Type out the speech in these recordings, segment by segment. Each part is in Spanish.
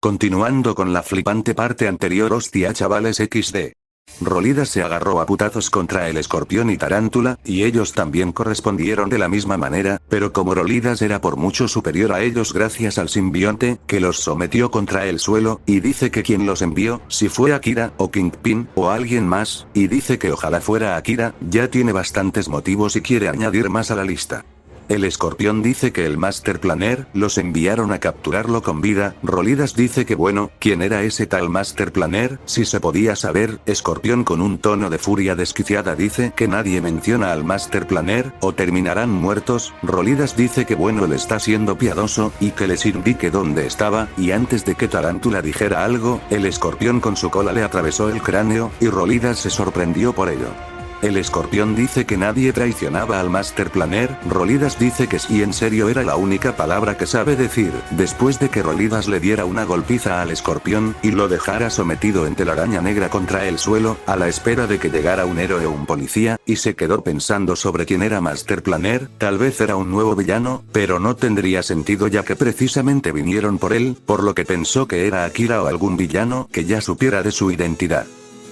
Continuando con la flipante parte anterior, hostia chavales XD. Rolidas se agarró a putazos contra el escorpión y tarántula, y ellos también correspondieron de la misma manera, pero como Rolidas era por mucho superior a ellos gracias al simbionte, que los sometió contra el suelo, y dice que quien los envió, si fue Akira, o Kingpin, o alguien más, y dice que ojalá fuera Akira, ya tiene bastantes motivos y quiere añadir más a la lista. El escorpión dice que el Master Planner los enviaron a capturarlo con vida. Rolidas dice que bueno, ¿quién era ese tal Master Planner? Si se podía saber. Escorpión con un tono de furia desquiciada dice que nadie menciona al Master Planner, o terminarán muertos. Rolidas dice que bueno, él está siendo piadoso, y que les indique dónde estaba, y antes de que Tarántula dijera algo, el escorpión con su cola le atravesó el cráneo, y Rolidas se sorprendió por ello. El escorpión dice que nadie traicionaba al Master Planner. Rolidas dice que sí, en serio era la única palabra que sabe decir. Después de que Rolidas le diera una golpiza al escorpión, y lo dejara sometido en telaraña negra contra el suelo, a la espera de que llegara un héroe o un policía, y se quedó pensando sobre quién era Master Planner. Tal vez era un nuevo villano, pero no tendría sentido ya que precisamente vinieron por él, por lo que pensó que era Akira o algún villano que ya supiera de su identidad.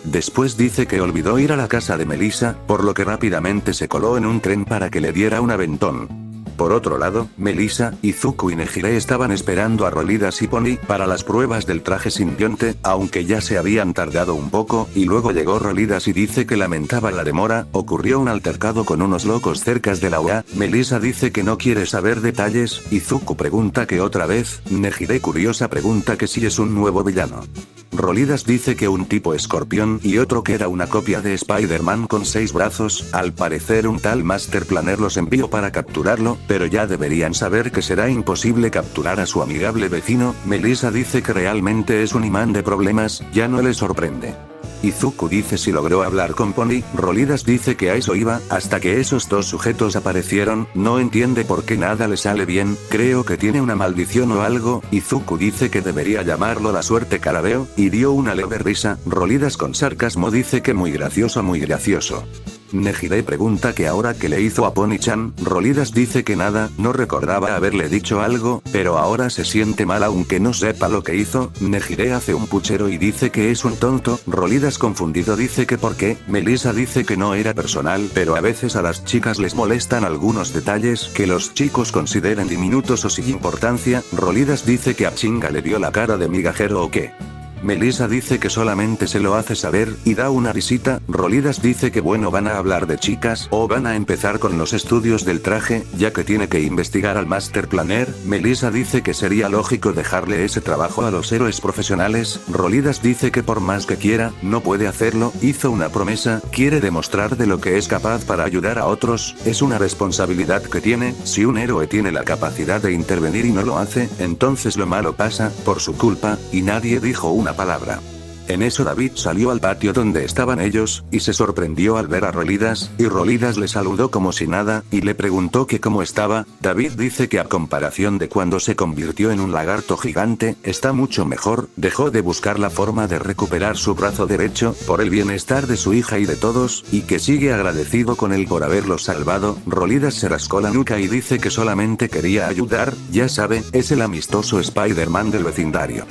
Después dice que olvidó ir a la casa de Melissa, por lo que rápidamente se coló en un tren para que le diera un aventón. Por otro lado, Melissa, Izuku y Nejire estaban esperando a Rolidas y Pony para las pruebas del traje simbionte, aunque ya se habían tardado un poco, y luego llegó Rolidas y dice que lamentaba la demora. Ocurrió un altercado con unos locos cerca de la OA. Melissa dice que no quiere saber detalles. Izuku pregunta que otra vez. Nejire curiosa pregunta que si es un nuevo villano. Rolidas dice que un tipo escorpión y otro que era una copia de Spider-Man con 6 brazos. Al parecer un tal Master Planner los envió para capturarlo, pero ya deberían saber que será imposible capturar a su amigable vecino. Melissa dice que realmente es un imán de problemas, ya no le sorprende. Izuku dice si logró hablar con Pony. Rolidas dice que a eso iba, hasta que esos dos sujetos aparecieron. No entiende por qué nada le sale bien, creo que tiene una maldición o algo. Izuku dice que debería llamarlo la suerte carabeo, y dio una leve risa. Rolidas con sarcasmo dice que muy gracioso, muy gracioso. Nejire pregunta que ahora que le hizo a Pony-chan. Rolidas dice que nada, no recordaba haberle dicho algo, pero ahora se siente mal aunque no sepa lo que hizo. Nejire hace un puchero y dice que es un tonto. Rolidas confundido dice que por qué. Melissa dice que no era personal, pero a veces a las chicas les molestan algunos detalles que los chicos consideren diminutos o sin importancia. Rolidas dice que a Chinga le dio la cara de migajero o qué. Melissa dice que solamente se lo hace saber, y da una risita. Rolidas dice que bueno, van a hablar de chicas, o van a empezar con los estudios del traje, ya que tiene que investigar al Master Planner. Melissa dice que sería lógico dejarle ese trabajo a los héroes profesionales. Rolidas dice que por más que quiera, no puede hacerlo. Hizo una promesa, quiere demostrar de lo que es capaz para ayudar a otros, es una responsabilidad que tiene. Si un héroe tiene la capacidad de intervenir y no lo hace, entonces lo malo pasa por su culpa, y nadie dijo una palabra. En eso David salió al patio donde estaban ellos, y se sorprendió al ver a Rolidas, y Rolidas le saludó como si nada, y le preguntó que cómo estaba. David dice que a comparación de cuando se convirtió en un lagarto gigante, está mucho mejor, dejó de buscar la forma de recuperar su brazo derecho, por el bienestar de su hija y de todos, y que sigue agradecido con él por haberlos salvado. Rolidas se rascó la nuca y dice que solamente quería ayudar, ya sabe, es el amistoso Spider-Man del vecindario.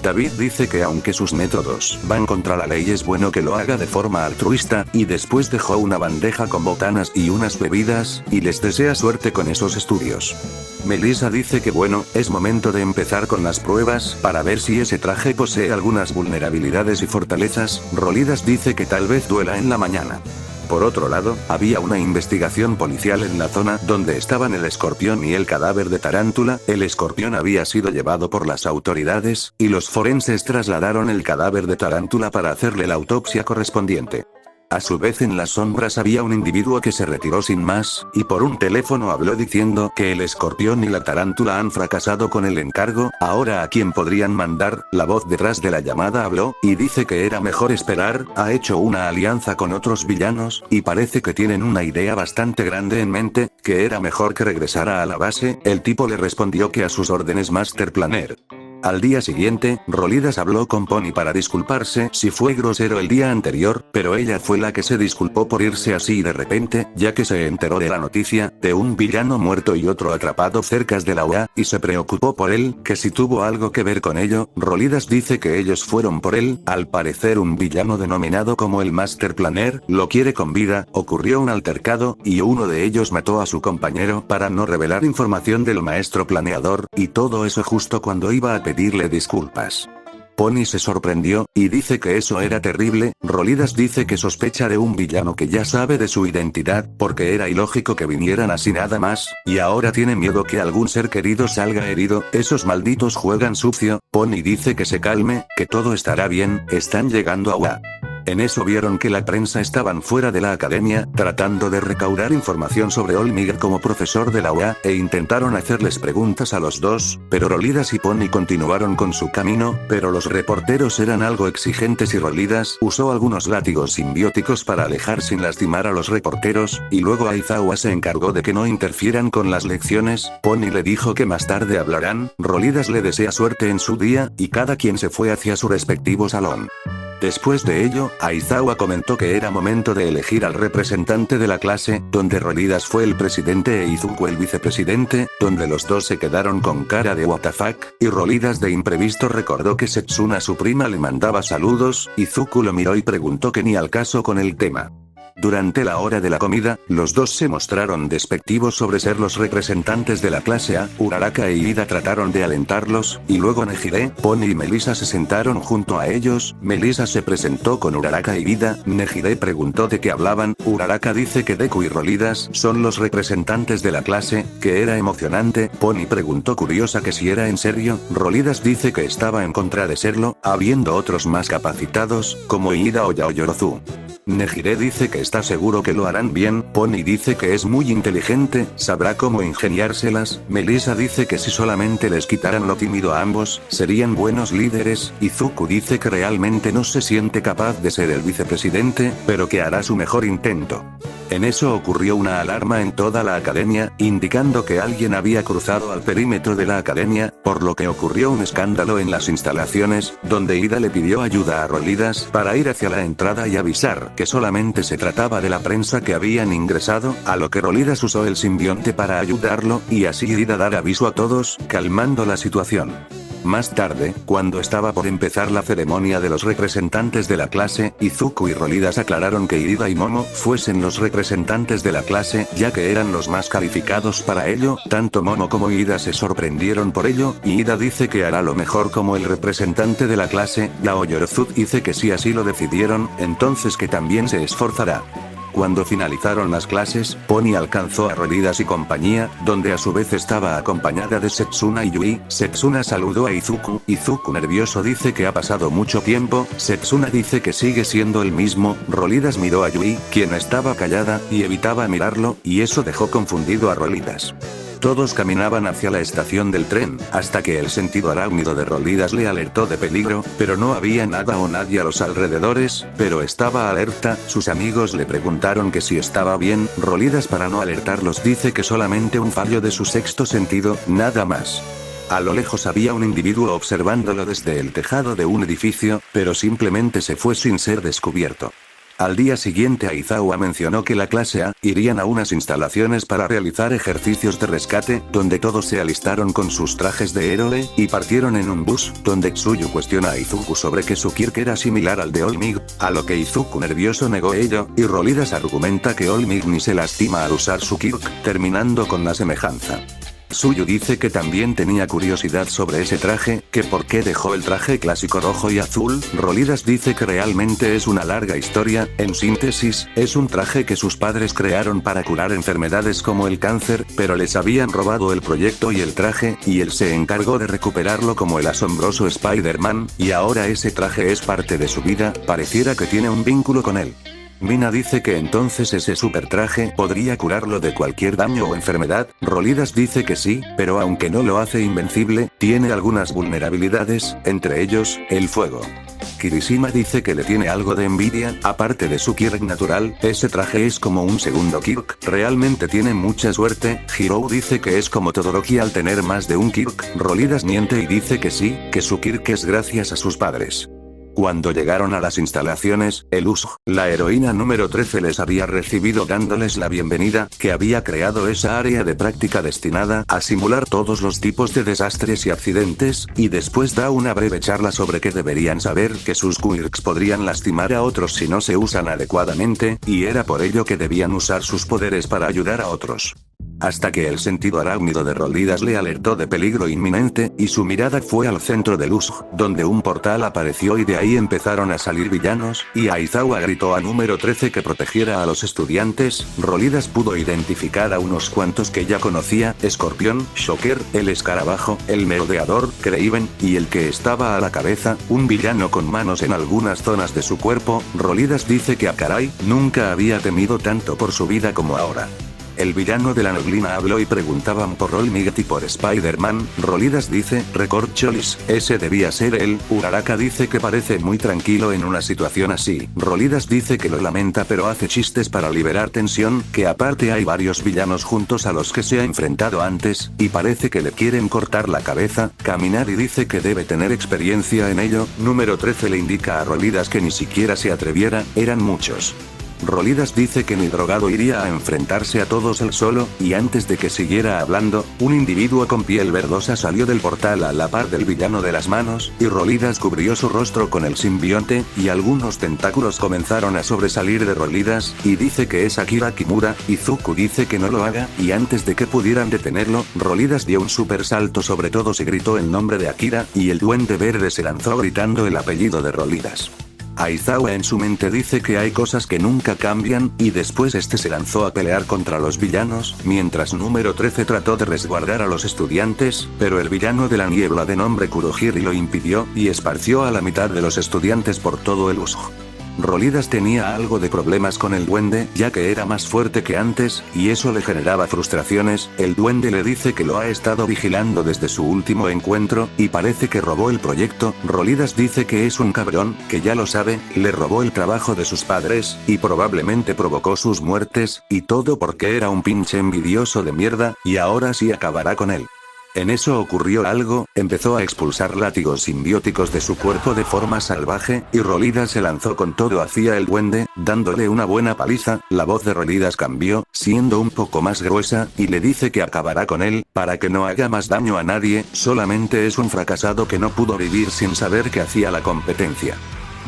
David dice que aunque sus métodos van contra la ley es bueno que lo haga de forma altruista, y después dejó una bandeja con botanas y unas bebidas, y les desea suerte con esos estudios. Melissa dice que bueno, es momento de empezar con las pruebas, para ver si ese traje posee algunas vulnerabilidades y fortalezas. Rolidas dice que tal vez duela en la mañana. Por otro lado, había una investigación policial en la zona donde estaban el escorpión y el cadáver de Tarántula. El escorpión había sido llevado por las autoridades, y los forenses trasladaron el cadáver de Tarántula para hacerle la autopsia correspondiente. A su vez en las sombras había un individuo que se retiró sin más, y por un teléfono habló diciendo que el escorpión y la tarántula han fracasado con el encargo. Ahora a quién podrían mandar. La voz detrás de la llamada habló, y dice que era mejor esperar. Ha hecho una alianza con otros villanos, y parece que tienen una idea bastante grande en mente, que era mejor que regresara a la base. El tipo le respondió que a sus órdenes Master Planner. Al día siguiente, Rolidas habló con Pony para disculparse si fue grosero el día anterior, pero ella fue la que se disculpó por irse así de repente, ya que se enteró de la noticia, de un villano muerto y otro atrapado cerca de la UA, y se preocupó por él, que si tuvo algo que ver con ello. Rolidas dice que ellos fueron por él, al parecer un villano denominado como el Master Planner, lo quiere con vida, ocurrió un altercado, y uno de ellos mató a su compañero para no revelar información del maestro planeador, y todo eso justo cuando iba a pedirle disculpas. Pony se sorprendió, y dice que eso era terrible. Rolidas dice que sospecha de un villano que ya sabe de su identidad, porque era ilógico que vinieran así nada más, y ahora tiene miedo que algún ser querido salga herido. Esos malditos juegan sucio. Pony dice que se calme, que todo estará bien, están llegando a UA. En eso vieron que la prensa estaban fuera de la academia, tratando de recaudar información sobre Olmig como profesor de la UA, e intentaron hacerles preguntas a los dos, pero Rolidas y Pony continuaron con su camino, pero los reporteros eran algo exigentes y Rolidas usó algunos látigos simbióticos para alejar sin lastimar a los reporteros, y luego Aizawa se encargó de que no interfieran con las lecciones. Pony le dijo que más tarde hablarán, Rolidas le desea suerte en su día, y cada quien se fue hacia su respectivo salón. Después de ello, Aizawa comentó que era momento de elegir al representante de la clase, donde Rolidas fue el presidente e Izuku el vicepresidente, donde los dos se quedaron con cara de WTF, y Rolidas de imprevisto recordó que Setsuna su prima le mandaba saludos. Izuku lo miró y preguntó que ni al caso con el tema. Durante la hora de la comida, los dos se mostraron despectivos sobre ser los representantes de la clase A. Uraraka e Ida trataron de alentarlos, y luego Nejire, Pony y Melissa se sentaron junto a ellos. Melissa se presentó con Uraraka y Ida. Nejire preguntó de qué hablaban. Uraraka dice que Deku y Rolidas son los representantes de la clase, que era emocionante. Pony preguntó curiosa que si era en serio. Rolidas dice que estaba en contra de serlo, habiendo otros más capacitados, como Ida o Yaoyorozu. Nejire dice que está seguro que lo harán bien. Pony dice que es muy inteligente, sabrá cómo ingeniárselas. Melissa dice que si solamente les quitaran lo tímido a ambos, serían buenos líderes. Izuku dice que realmente no se siente capaz de ser el vicepresidente, pero que hará su mejor intento. En eso ocurrió una alarma en toda la academia, indicando que alguien había cruzado al perímetro de la academia, por lo que ocurrió un escándalo en las instalaciones, donde Ida le pidió ayuda a Rolidas para ir hacia la entrada y avisar que solamente se trataba de la prensa que habían ingresado, a lo que Rolidas usó el simbionte para ayudarlo, y así Ida dar aviso a todos, calmando la situación. Más tarde, cuando estaba por empezar la ceremonia de los representantes de la clase, Izuku y Rolidas aclararon que Ida y Momo fuesen los representantes de la clase, ya que eran los más calificados para ello. Tanto Momo como Ida se sorprendieron por ello, y Ida dice que hará lo mejor como el representante de la clase. Yaoyorozu dice que si así lo decidieron, entonces que también se esforzará. Cuando finalizaron las clases, Pony alcanzó a Rolidas y compañía, donde a su vez estaba acompañada de Setsuna y Yui. Setsuna saludó a Izuku. Izuku nervioso dice que ha pasado mucho tiempo. Setsuna dice que sigue siendo el mismo. Rolidas miró a Yui, quien estaba callada, y evitaba mirarlo, y eso dejó confundido a Rolidas. Todos caminaban hacia la estación del tren, hasta que el sentido arácnido de Rolidas le alertó de peligro, pero no había nada o nadie a los alrededores, pero estaba alerta. Sus amigos le preguntaron que si estaba bien. Rolidas, para no alertarlos, dice que solamente un fallo de su sexto sentido, nada más. A lo lejos había un individuo observándolo desde el tejado de un edificio, pero simplemente se fue sin ser descubierto. Al día siguiente Aizawa mencionó que la clase A irían a unas instalaciones para realizar ejercicios de rescate, donde todos se alistaron con sus trajes de héroe, y partieron en un bus, donde Tsuyu cuestiona a Izuku sobre que su Kirk era similar al de Olmig, a lo que Izuku nervioso negó ello, y Rolidas argumenta que Olmig ni se lastima al usar su Kirk, terminando con la semejanza. Tsuyu dice que también tenía curiosidad sobre ese traje, que por qué dejó el traje clásico rojo y azul. Rolidas dice que realmente es una larga historia. En síntesis, es un traje que sus padres crearon para curar enfermedades como el cáncer, pero les habían robado el proyecto y el traje, y él se encargó de recuperarlo como el asombroso Spider-Man, y ahora ese traje es parte de su vida. Pareciera que tiene un vínculo con él. Mina dice que entonces ese super traje podría curarlo de cualquier daño o enfermedad. Rolidas dice que sí, pero aunque no lo hace invencible, tiene algunas vulnerabilidades, entre ellos, el fuego. Kirishima dice que le tiene algo de envidia, aparte de su Kirk natural, ese traje es como un segundo Kirk, realmente tiene mucha suerte. Hirou dice que es como Todoroki al tener más de un Kirk, Rolidas miente y dice que sí, que su Kirk es gracias a sus padres. Cuando llegaron a las instalaciones, el Usopp, la heroína número 13 les había recibido dándoles la bienvenida, que había creado esa área de práctica destinada a simular todos los tipos de desastres y accidentes, y después da una breve charla sobre que deberían saber que sus quirks podrían lastimar a otros si no se usan adecuadamente, y era por ello que debían usar sus poderes para ayudar a otros. Hasta que el sentido arácnido de Rolidas le alertó de peligro inminente, y su mirada fue al centro del Usopp, donde un portal apareció y de ahí empezaron a salir villanos, y Aizawa gritó a número 13 que protegiera a los estudiantes. Rolidas pudo identificar a unos cuantos que ya conocía: Escorpión, Shocker, el Escarabajo, el Merodeador, Kraven, y el que estaba a la cabeza, un villano con manos en algunas zonas de su cuerpo. Rolidas dice que a Karai nunca había temido tanto por su vida como ahora. El villano de la neblina habló y preguntaban por Olmighet y por Spider-Man. Rolidas dice, Record Cholis, ese debía ser él. Uraraka dice que parece muy tranquilo en una situación así. Rolidas dice que lo lamenta pero hace chistes para liberar tensión, que aparte hay varios villanos juntos a los que se ha enfrentado antes, y parece que le quieren cortar la cabeza. Kaminari dice que debe tener experiencia en ello. Número 13 le indica a Rolidas que ni siquiera se atreviera, eran muchos. Rolidas dice que ni drogado iría a enfrentarse a todos él solo, y antes de que siguiera hablando, un individuo con piel verdosa salió del portal a la par del villano de las manos, y Rolidas cubrió su rostro con el simbionte, y algunos tentáculos comenzaron a sobresalir de Rolidas, y dice que es Akira Kimura. Izuku dice que no lo haga, y antes de que pudieran detenerlo, Rolidas dio un super salto sobre todos y gritó el nombre de Akira, y el duende verde se lanzó gritando el apellido de Rolidas. Aizawa en su mente dice que hay cosas que nunca cambian, y después este se lanzó a pelear contra los villanos, mientras número 13 trató de resguardar a los estudiantes, pero el villano de la niebla de nombre Kurohiri lo impidió, y esparció a la mitad de los estudiantes por todo el Usopp. Rolidas tenía algo de problemas con el duende, ya que era más fuerte que antes, y eso le generaba frustraciones. El duende le dice que lo ha estado vigilando desde su último encuentro, y parece que robó el proyecto. Rolidas dice que es un cabrón, que ya lo sabe, le robó el trabajo de sus padres, y probablemente provocó sus muertes, y todo porque era un pinche envidioso de mierda, y ahora sí acabará con él. En eso ocurrió algo, empezó a expulsar látigos simbióticos de su cuerpo de forma salvaje, y Rolidas se lanzó con todo hacia el duende, dándole una buena paliza. La voz de Rolidas cambió, siendo un poco más gruesa, y le dice que acabará con él, para que no haga más daño a nadie, solamente es un fracasado que no pudo vivir sin saber que hacía la competencia.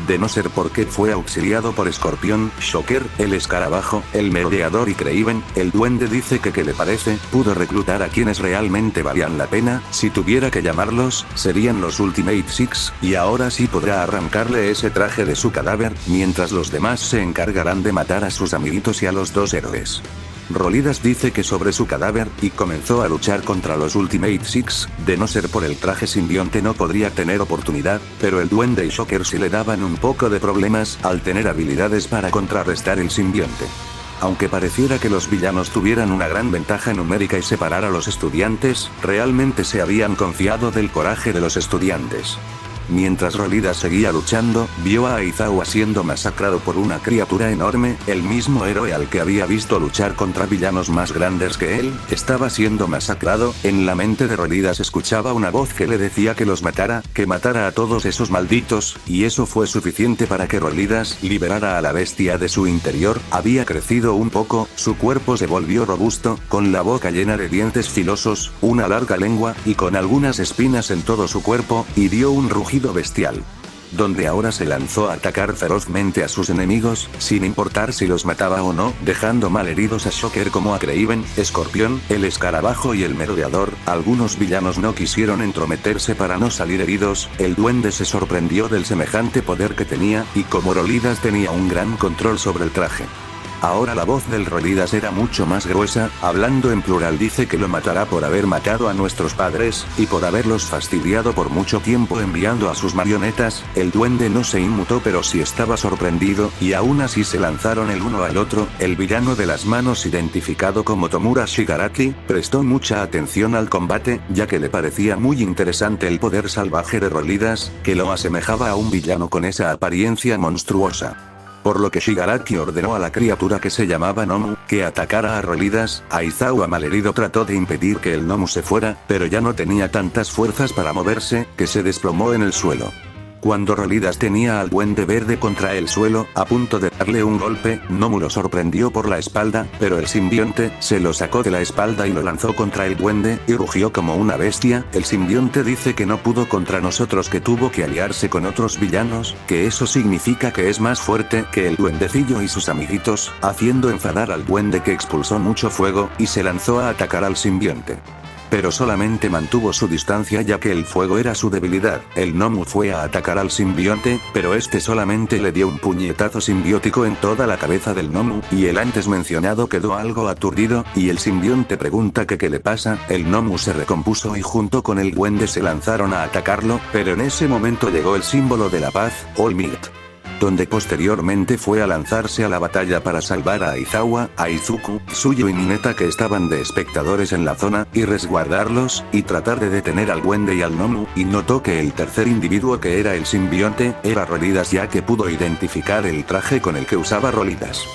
De no ser porque fue auxiliado por Escorpión, Shocker, el Escarabajo, el Merodeador y Kraven, el duende dice que ¿qué le parece? Pudo reclutar a quienes realmente valían la pena, si tuviera que llamarlos, serían los Ultimate Six, y ahora sí podrá arrancarle ese traje de su cadáver, mientras los demás se encargarán de matar a sus amiguitos y a los dos héroes. Rolidas dice que sobre su cadáver, y comenzó a luchar contra los Ultimate Six, de no ser por el traje simbionte no podría tener oportunidad, pero el duende y Shocker sí le daban un poco de problemas, al tener habilidades para contrarrestar el simbionte. Aunque pareciera que los villanos tuvieran una gran ventaja numérica y separar a los estudiantes, realmente se habían confiado del coraje de los estudiantes. Mientras Rolidas seguía luchando, vio a Aizawa siendo masacrado por una criatura enorme, el mismo héroe al que había visto luchar contra villanos más grandes que él, estaba siendo masacrado. En la mente de Rolidas escuchaba una voz que le decía que los matara, que matara a todos esos malditos, y eso fue suficiente para que Rolidas liberara a la bestia de su interior. Había crecido un poco, su cuerpo se volvió robusto, con la boca llena de dientes filosos, una larga lengua, y con algunas espinas en todo su cuerpo, y dio un rugido bestial, donde ahora se lanzó a atacar ferozmente a sus enemigos, sin importar si los mataba o no, dejando malheridos a Shocker como a Kraven, Escorpión, el Escarabajo y el Merodeador. Algunos villanos no quisieron entrometerse para no salir heridos, el duende se sorprendió del semejante poder que tenía, y como Rolidas tenía un gran control sobre el traje. Ahora la voz del Rolidas era mucho más gruesa, hablando en plural dice que lo matará por haber matado a nuestros padres, y por haberlos fastidiado por mucho tiempo enviando a sus marionetas. El duende no se inmutó pero sí estaba sorprendido, y aún así se lanzaron el uno al otro. El villano de las manos identificado como Tomura Shigaraki, prestó mucha atención al combate, ya que le parecía muy interesante el poder salvaje de Rolidas, que lo asemejaba a un villano con esa apariencia monstruosa. Por lo que Shigaraki ordenó a la criatura que se llamaba Nomu, que atacara a Rolidas. Aizawa malherido trató de impedir que el Nomu se fuera, pero ya no tenía tantas fuerzas para moverse, que se desplomó en el suelo. Cuando Rolidas tenía al duende verde contra el suelo, a punto de darle un golpe, Nomu lo sorprendió por la espalda, pero el simbionte se lo sacó de la espalda y lo lanzó contra el duende, y rugió como una bestia. El simbionte dice que no pudo contra nosotros, que tuvo que aliarse con otros villanos, que eso significa que es más fuerte que el duendecillo y sus amiguitos, haciendo enfadar al duende, que expulsó mucho fuego, y se lanzó a atacar al simbionte. Pero solamente mantuvo su distancia ya que el fuego era su debilidad. El Nomu fue a atacar al simbionte, pero este solamente le dio un puñetazo simbiótico en toda la cabeza del Nomu, y el antes mencionado quedó algo aturdido, y el simbionte pregunta que qué le pasa. El Nomu se recompuso y junto con el duende se lanzaron a atacarlo, pero en ese momento llegó el símbolo de la paz, All Might, donde posteriormente fue a lanzarse a la batalla para salvar a Aizawa, Aizuku, Tsuyu y Mineta, que estaban de espectadores en la zona, y resguardarlos, y tratar de detener al duende y al Nomu, y notó que el tercer individuo, que era el simbionte, era Rolidas, ya que pudo identificar el traje con el que usaba Rolidas.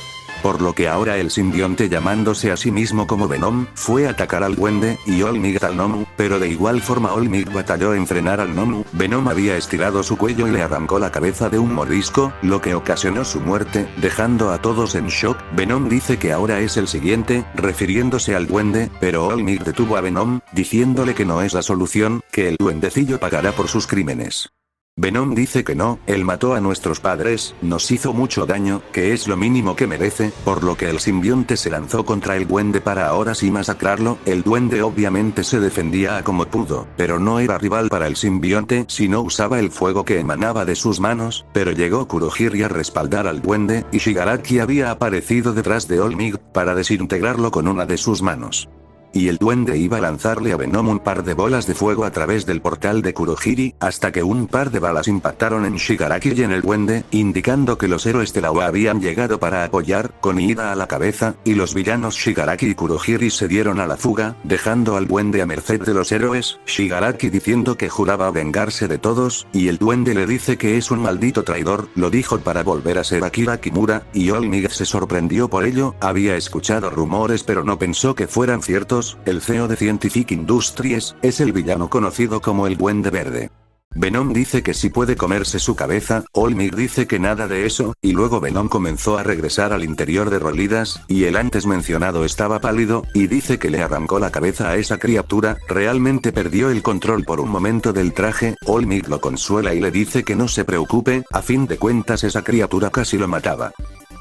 Por lo que ahora el simbionte, llamándose a sí mismo como Venom, fue a atacar al duende, y All Might al Nomu, pero de igual forma All Might batalló en frenar al Nomu. Venom había estirado su cuello y le arrancó la cabeza de un mordisco, lo que ocasionó su muerte, dejando a todos en shock. Venom dice que ahora es el siguiente, refiriéndose al duende, pero All Might detuvo a Venom, diciéndole que no es la solución, que el duendecillo pagará por sus crímenes. Venom dice que no, él mató a nuestros padres, nos hizo mucho daño, que es lo mínimo que merece, por lo que el simbionte se lanzó contra el duende para ahora sí masacrarlo. El duende obviamente se defendía a como pudo, pero no era rival para el simbionte si no usaba el fuego que emanaba de sus manos, pero llegó Kurohiri a respaldar al duende, y Shigaraki había aparecido detrás de All Might para desintegrarlo con una de sus manos. Y el duende iba a lanzarle a Venom un par de bolas de fuego a través del portal de Kurohiri, hasta que un par de balas impactaron en Shigaraki y en el duende, indicando que los héroes de la OA habían llegado para apoyar, con ida a la cabeza, y los villanos Shigaraki y Kurohiri se dieron a la fuga, dejando al duende a merced de los héroes. Shigaraki diciendo que juraba vengarse de todos, y el duende le dice que es un maldito traidor, lo dijo para volver a ser Akira Kimura, y All Might se sorprendió por ello. Había escuchado rumores pero no pensó que fueran ciertos. El CEO de Scientific Industries es el villano conocido como el Duende Verde. Venom dice que sí puede comerse su cabeza, All Might dice que nada de eso, y luego Venom comenzó a regresar al interior de Rolidas, y el antes mencionado estaba pálido, y dice que le arrancó la cabeza a esa criatura. Realmente perdió el control por un momento del traje. All Might lo consuela y le dice que no se preocupe, a fin de cuentas esa criatura casi lo mataba.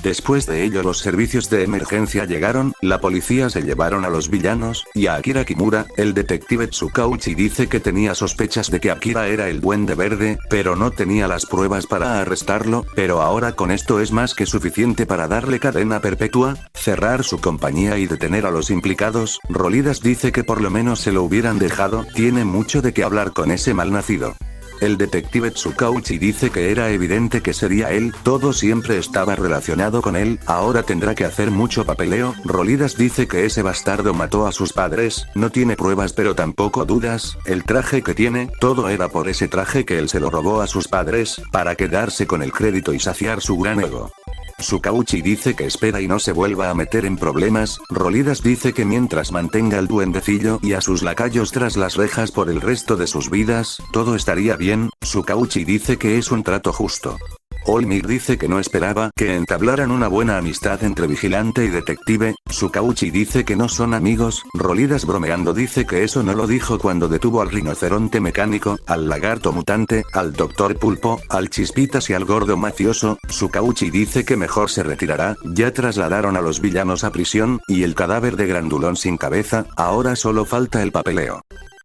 Después de ello los servicios de emergencia llegaron, la policía se llevaron a los villanos, y a Akira Kimura. El detective Tsukauchi dice que tenía sospechas de que Akira era el Duende Verde, pero no tenía las pruebas para arrestarlo, pero ahora con esto es más que suficiente para darle cadena perpetua, cerrar su compañía y detener a los implicados. Rolidas dice que por lo menos se lo hubieran dejado, tiene mucho de qué hablar con ese malnacido. El detective Tsukauchi dice que era evidente que sería él, todo siempre estaba relacionado con él, ahora tendrá que hacer mucho papeleo. Rolidas dice que ese bastardo mató a sus padres, no tiene pruebas pero tampoco dudas, el traje que tiene, todo era por ese traje que él se lo robó a sus padres, para quedarse con el crédito y saciar su gran ego. Tsukauchi dice que espera y no se vuelva a meter en problemas. Rolidas dice que mientras mantenga al duendecillo y a sus lacayos tras las rejas por el resto de sus vidas, todo estaría bien. Tsukauchi dice que es un trato justo. All Might dice que no esperaba que entablaran una buena amistad entre vigilante y detective. Tsukauchi dice que no son amigos. Rolidas bromeando dice que eso no lo dijo cuando detuvo al rinoceronte mecánico, al lagarto mutante, al doctor Pulpo, al Chispitas y al gordo mafioso. Tsukauchi dice que mejor se retirará, ya trasladaron a los villanos a prisión, y el cadáver de Grandulón sin cabeza, ahora solo falta el papeleo.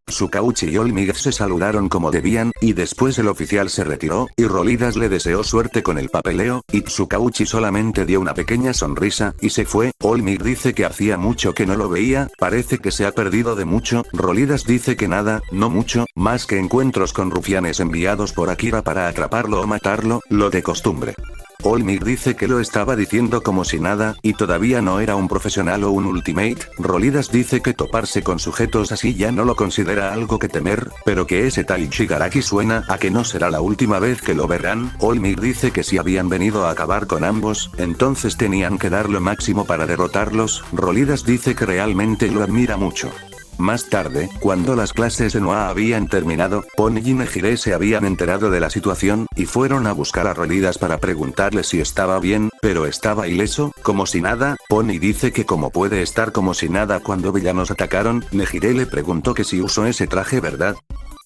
Tsukauchi y Olmig se saludaron como debían, y después el oficial se retiró, y Rolidas le deseó suerte con el papeleo, y Tsukauchi solamente dio una pequeña sonrisa, y se fue. Olmig dice que hacía mucho que no lo veía, parece que se ha perdido de mucho. Rolidas dice que nada, no mucho, más que encuentros con rufianes enviados por Akira para atraparlo o matarlo, lo de costumbre. Olmig dice que lo estaba diciendo como si nada, y todavía no era un profesional o un ultimate. Rolidas dice que toparse con sujetos así ya no lo considera algo que temer, pero que ese tal Shigaraki suena a que no será la última vez que lo verán. Olmig dice que si habían venido a acabar con ambos, entonces tenían que dar lo máximo para derrotarlos. Rolidas dice que realmente lo admira mucho. Más tarde, cuando las clases en OA habían terminado, Pony y Nejire se habían enterado de la situación, y fueron a buscar a Rolidas para preguntarle si estaba bien, pero estaba ileso, como si nada. Pony dice que cómo puede estar como si nada cuando villanos atacaron. Nejire le preguntó que si usó ese traje, ¿verdad?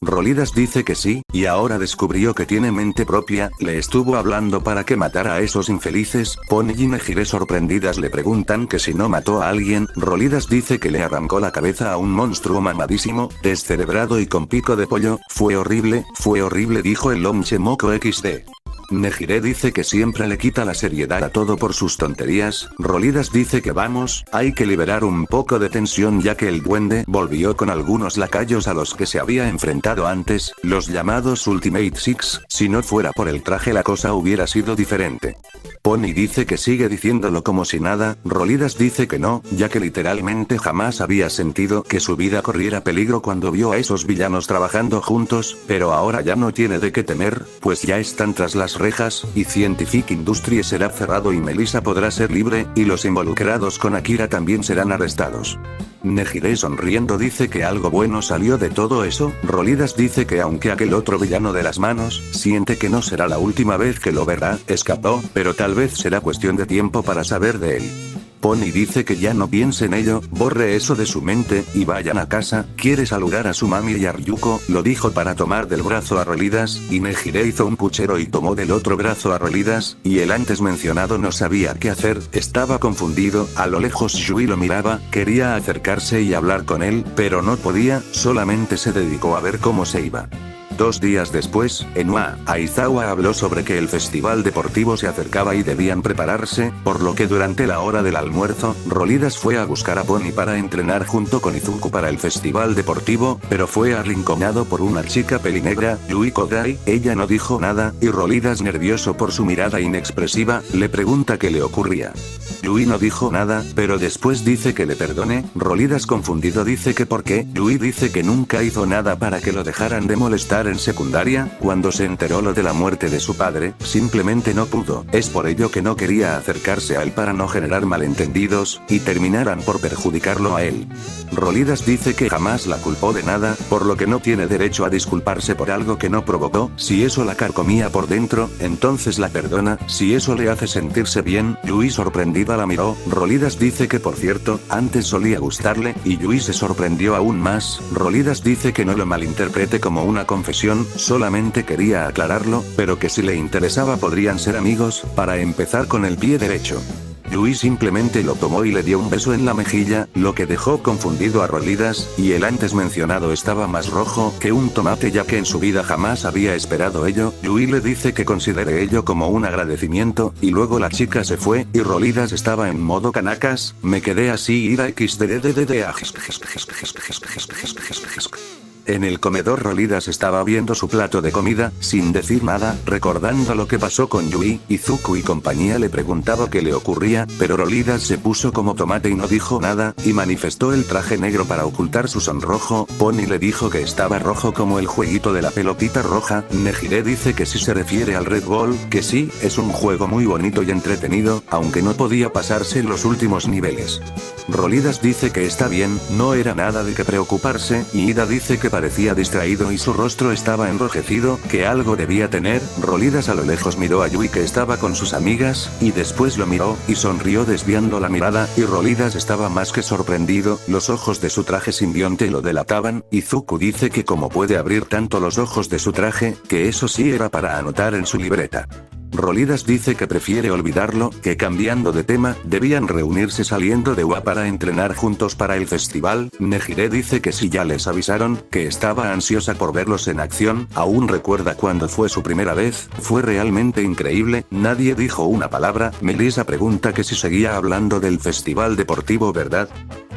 Rolidas dice que sí, y ahora descubrió que tiene mente propia. Le estuvo hablando para que matara a esos infelices. Pony y Nejire sorprendidas le preguntan que si no mató a alguien. Rolidas dice que le arrancó la cabeza a un monstruo mamadísimo, descerebrado y con pico de pollo. Fue horrible, dijo el Lomche Moco XD. Nejire dice que siempre le quita la seriedad a todo por sus tonterías. Rolidas dice que vamos, hay que liberar un poco de tensión ya que el duende volvió con algunos lacayos a los que se había enfrentado antes, los llamados Ultimate Six. Si no fuera por el traje la cosa hubiera sido diferente. Pony dice que sigue diciéndolo como si nada. Rolidas dice que no, ya que literalmente jamás había sentido que su vida corriera peligro cuando vio a esos villanos trabajando juntos, pero ahora ya no tiene de qué temer, pues ya están tras las rejas, y Scientific Industries será cerrado y Melissa podrá ser libre, y los involucrados con Akira también serán arrestados. Nejire sonriendo dice que algo bueno salió de todo eso. Rolidas dice que aunque aquel otro villano de las manos, siente que no será la última vez que lo verá, escapó, pero tal vez será cuestión de tiempo para saber de él. Pony dice que ya no piense en ello, borre eso de su mente, y vayan a casa. Quiere saludar a su mami y a Ryuko, lo dijo para tomar del brazo a Rolidas, y Nejire hizo un puchero y tomó del otro brazo a Rolidas, y el antes mencionado no sabía qué hacer, estaba confundido. A lo lejos Yui lo miraba, quería acercarse y hablar con él, pero no podía, solamente se dedicó a ver cómo se iba. 2 días después, en OA, Aizawa habló sobre que el festival deportivo se acercaba y debían prepararse, por lo que durante la hora del almuerzo, Rolidas fue a buscar a Pony para entrenar junto con Izuku para el festival deportivo, pero fue arrinconado por una chica pelinegra, Yui Kodai. Ella no dijo nada, y Rolidas, nervioso por su mirada inexpresiva, le pregunta qué le ocurría. Yui no dijo nada, pero después dice que le perdone. Rolidas confundido dice que por qué. Yui dice que nunca hizo nada para que lo dejaran de molestar en secundaria. Cuando se enteró lo de la muerte de su padre, simplemente no pudo. Es por ello que no quería acercarse a él para no generar malentendidos, y terminaran por perjudicarlo a él. Rolidas dice que jamás la culpó de nada, por lo que no tiene derecho a disculparse por algo que no provocó. Si eso la carcomía por dentro, entonces la perdona. Si eso le hace sentirse bien. Yui sorprendida la miró. Rolidas dice que por cierto, antes solía gustarle, y Yui se sorprendió aún más. Rolidas dice que no lo malinterprete como una confesión, solamente quería aclararlo, pero que si le interesaba podrían ser amigos. Para empezar con el pie derecho, Yui simplemente lo tomó y le dio un beso en la mejilla, lo que dejó confundido a Rolidas, y el antes mencionado estaba más rojo que un tomate ya que en su vida jamás había esperado ello. Yui le dice que considere ello como un agradecimiento, y luego la chica se fue, y Rolidas estaba en modo canacas. Me quedé así ira xddddd. En el comedor Rolidas estaba viendo su plato de comida, sin decir nada, recordando lo que pasó con Yui. Izuku y compañía le preguntaba qué le ocurría, pero Rolidas se puso como tomate y no dijo nada, y manifestó el traje negro para ocultar su sonrojo. Pony le dijo que estaba rojo como el jueguito de la pelotita roja. Nejire dice que sí se refiere al Red Ball, que sí, es un juego muy bonito y entretenido, aunque no podía pasarse los últimos niveles. Rolidas dice que está bien, no era nada de qué preocuparse, y Ida dice que parecía distraído y su rostro estaba enrojecido, que algo debía tener. Rolidas a lo lejos miró a Yui que estaba con sus amigas, y después lo miró, y sonrió desviando la mirada, y Rolidas estaba más que sorprendido, los ojos de su traje simbionte lo delataban. Izuku dice que cómo puede abrir tanto los ojos de su traje, que eso sí era para anotar en su libreta. Rolidas dice que prefiere olvidarlo, que cambiando de tema, debían reunirse saliendo de UA para entrenar juntos para el festival. Nejire dice que si ya les avisaron, que estaba ansiosa por verlos en acción, aún recuerda cuando fue su primera vez, fue realmente increíble, nadie dijo una palabra. Melissa pregunta que si seguía hablando del festival deportivo, ¿verdad?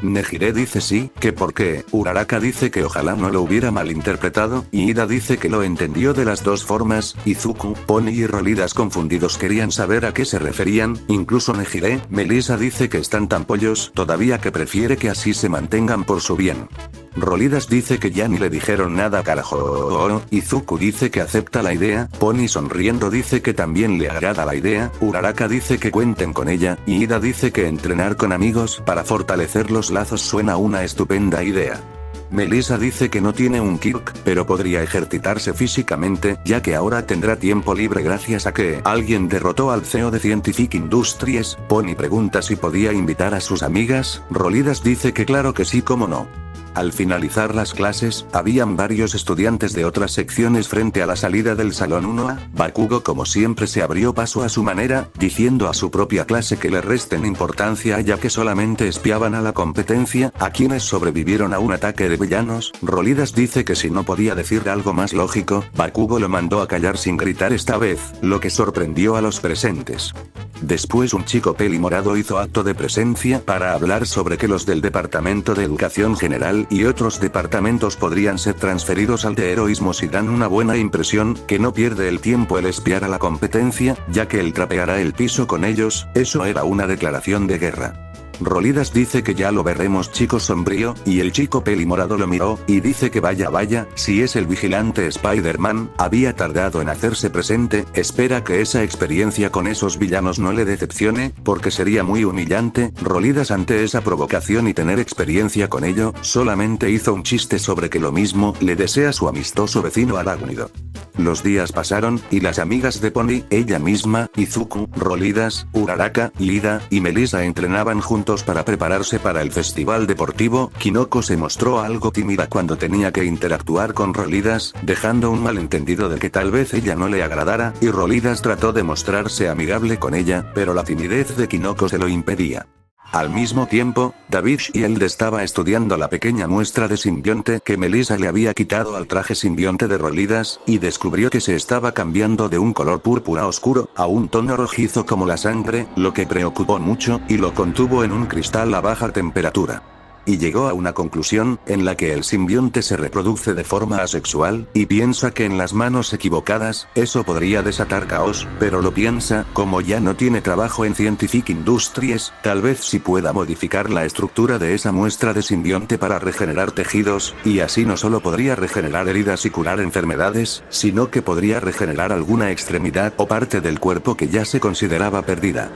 Nejire dice sí, que por qué. Uraraka dice que ojalá no lo hubiera malinterpretado, y Ida dice que lo entendió de las dos formas. Izuku, Pony y Rolidas confundidos querían saber a qué se referían, incluso Nejire. Melissa dice que están tan pollos todavía que prefiere que así se mantengan por su bien. Rolidas dice que ya ni le dijeron nada, carajo. Izuku dice que acepta la idea, Pony sonriendo dice que también le agrada la idea, Uraraka dice que cuenten con ella, y Ida dice que entrenar con amigos para fortalecer los lazos suena una estupenda idea. Melissa dice que no tiene un Kirk, pero podría ejercitarse físicamente, ya que ahora tendrá tiempo libre gracias a que alguien derrotó al CEO de Scientific Industries. Pony pregunta si podía invitar a sus amigas, Rolidas dice que claro que sí, cómo no. Al finalizar las clases, habían varios estudiantes de otras secciones frente a la salida del salón 1A. Bakugo como siempre se abrió paso a su manera, diciendo a su propia clase que le resten importancia ya que solamente espiaban a la competencia, a quienes sobrevivieron a un ataque de villanos. Rolidas dice que si no podía decir algo más lógico, Bakugo lo mandó a callar sin gritar esta vez, lo que sorprendió a los presentes. Después un chico peli morado hizo acto de presencia para hablar sobre que los del Departamento de Educación General y otros departamentos podrían ser transferidos al de heroísmo si dan una buena impresión, que no pierde el tiempo el espiar a la competencia, ya que él trapeará el piso con ellos. Eso era una declaración de guerra. Rolidas dice que ya lo veremos, chico sombrío, y el chico peli morado lo miró, y dice que vaya, si es el vigilante Spider-Man, había tardado en hacerse presente, espera que esa experiencia con esos villanos no le decepcione, porque sería muy humillante. Rolidas ante esa provocación y tener experiencia con ello, solamente hizo un chiste sobre que lo mismo le desea su amistoso vecino arácnido. Los días pasaron, y las amigas de Pony, ella misma, Izuku, Rolidas, Uraraka, Ida y Melissa entrenaban juntos para prepararse para el festival deportivo. Kinoko se mostró algo tímida cuando tenía que interactuar con Rolidas, dejando un malentendido de que tal vez ella no le agradara, y Rolidas trató de mostrarse amigable con ella, pero la timidez de Kinoko se lo impedía. Al mismo tiempo, David Shield estaba estudiando la pequeña muestra de simbionte que Melissa le había quitado al traje simbionte de Rolidas, y descubrió que se estaba cambiando de un color púrpura oscuro a un tono rojizo como la sangre, lo que preocupó mucho, y lo contuvo en un cristal a baja temperatura. Y llegó a una conclusión, en la que el simbionte se reproduce de forma asexual, y piensa que en las manos equivocadas, eso podría desatar caos, pero lo piensa, como ya no tiene trabajo en Scientific Industries, tal vez sí pueda modificar la estructura de esa muestra de simbionte para regenerar tejidos, y así no solo podría regenerar heridas y curar enfermedades, sino que podría regenerar alguna extremidad o parte del cuerpo que ya se consideraba perdida.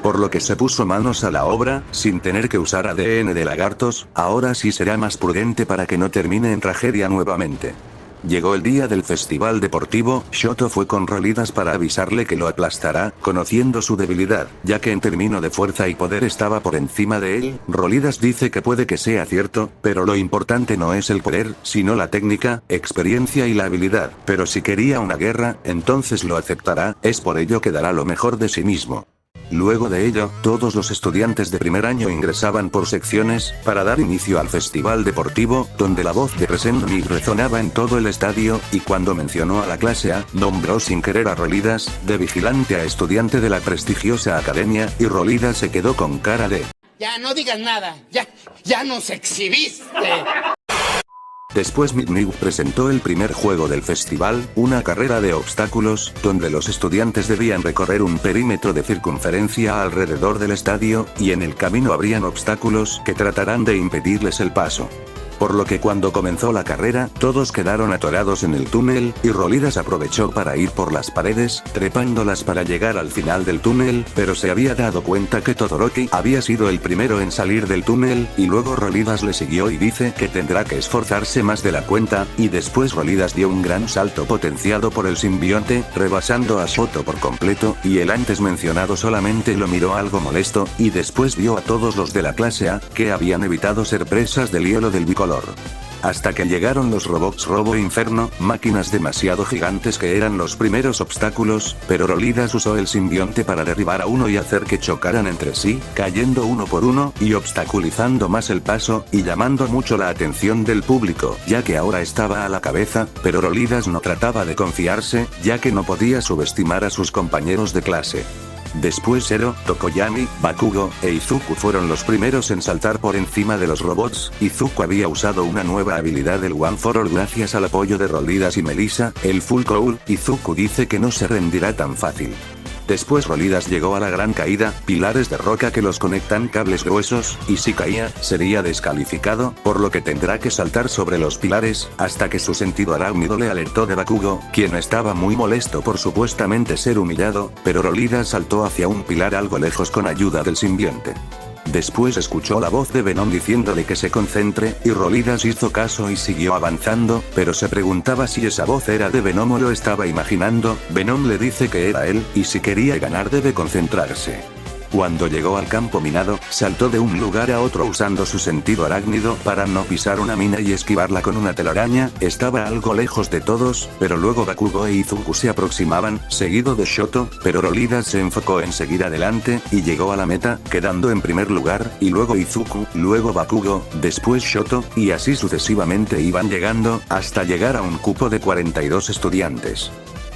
Por lo que se puso manos a la obra, sin tener que usar ADN de lagartos, ahora sí será más prudente para que no termine en tragedia nuevamente. Llegó el día del festival deportivo, Shoto fue con Rolidas para avisarle que lo aplastará, conociendo su debilidad, ya que en términos de fuerza y poder estaba por encima de él. Rolidas dice que puede que sea cierto, pero lo importante no es el poder, sino la técnica, experiencia y la habilidad, pero si quería una guerra, entonces lo aceptará, es por ello que dará lo mejor de sí mismo. Luego de ello, todos los estudiantes de primer año ingresaban por secciones, para dar inicio al festival deportivo, donde la voz de Resendmi resonaba en todo el estadio, y cuando mencionó a la clase A, nombró sin querer a Rolidas, de vigilante a estudiante de la prestigiosa academia, y Rolidas se quedó con cara de... Ya no digas nada, ya nos exhibiste. Después Midnight presentó el primer juego del festival, una carrera de obstáculos, donde los estudiantes debían recorrer un perímetro de circunferencia alrededor del estadio, y en el camino habrían obstáculos que tratarán de impedirles el paso. Por lo que cuando comenzó la carrera, todos quedaron atorados en el túnel, y Rolidas aprovechó para ir por las paredes, trepándolas para llegar al final del túnel, pero se había dado cuenta que Todoroki había sido el primero en salir del túnel, y luego Rolidas le siguió y dice que tendrá que esforzarse más de la cuenta, y después Rolidas dio un gran salto potenciado por el simbionte, rebasando a Shoto por completo, y el antes mencionado solamente lo miró algo molesto, y después vio a todos los de la clase A, que habían evitado ser presas del hielo del bicolor. hasta que llegaron los robots Robo Inferno, máquinas demasiado gigantes que eran los primeros obstáculos, pero Rolidas usó el simbionte para derribar a uno y hacer que chocaran entre sí, cayendo uno por uno, y obstaculizando más el paso, y llamando mucho la atención del público, ya que ahora estaba a la cabeza, pero Rolidas no trataba de confiarse, ya que no podía subestimar a sus compañeros de clase. Después Zero, Tokoyami, Bakugo, e Izuku fueron los primeros en saltar por encima de los robots. Izuku había usado una nueva habilidad del One for All gracias al apoyo de Rolidas y Melissa, el Full Cowl. Izuku dice que no se rendirá tan fácil. Después Rolidas llegó a la gran caída, pilares de roca que los conectan cables gruesos, y si caía, sería descalificado, por lo que tendrá que saltar sobre los pilares, hasta que su sentido arácnido le alertó de Bakugo, quien estaba muy molesto por supuestamente ser humillado, pero Rolidas saltó hacia un pilar algo lejos con ayuda del simbionte. Después escuchó la voz de Venom diciéndole que se concentre, y Rolidas hizo caso y siguió avanzando, pero se preguntaba si esa voz era de Venom o lo estaba imaginando. Venom le dice que era él, y si quería ganar debe concentrarse. Cuando llegó al campo minado, saltó de un lugar a otro usando su sentido arácnido para no pisar una mina y esquivarla con una telaraña. Estaba algo lejos de todos, pero luego Bakugo e Izuku se aproximaban, seguido de Shoto, pero Rolidas se enfocó en seguir adelante, y llegó a la meta, quedando en primer lugar, y luego Izuku, luego Bakugo, después Shoto, y así sucesivamente iban llegando, hasta llegar a un cupo de 42 estudiantes.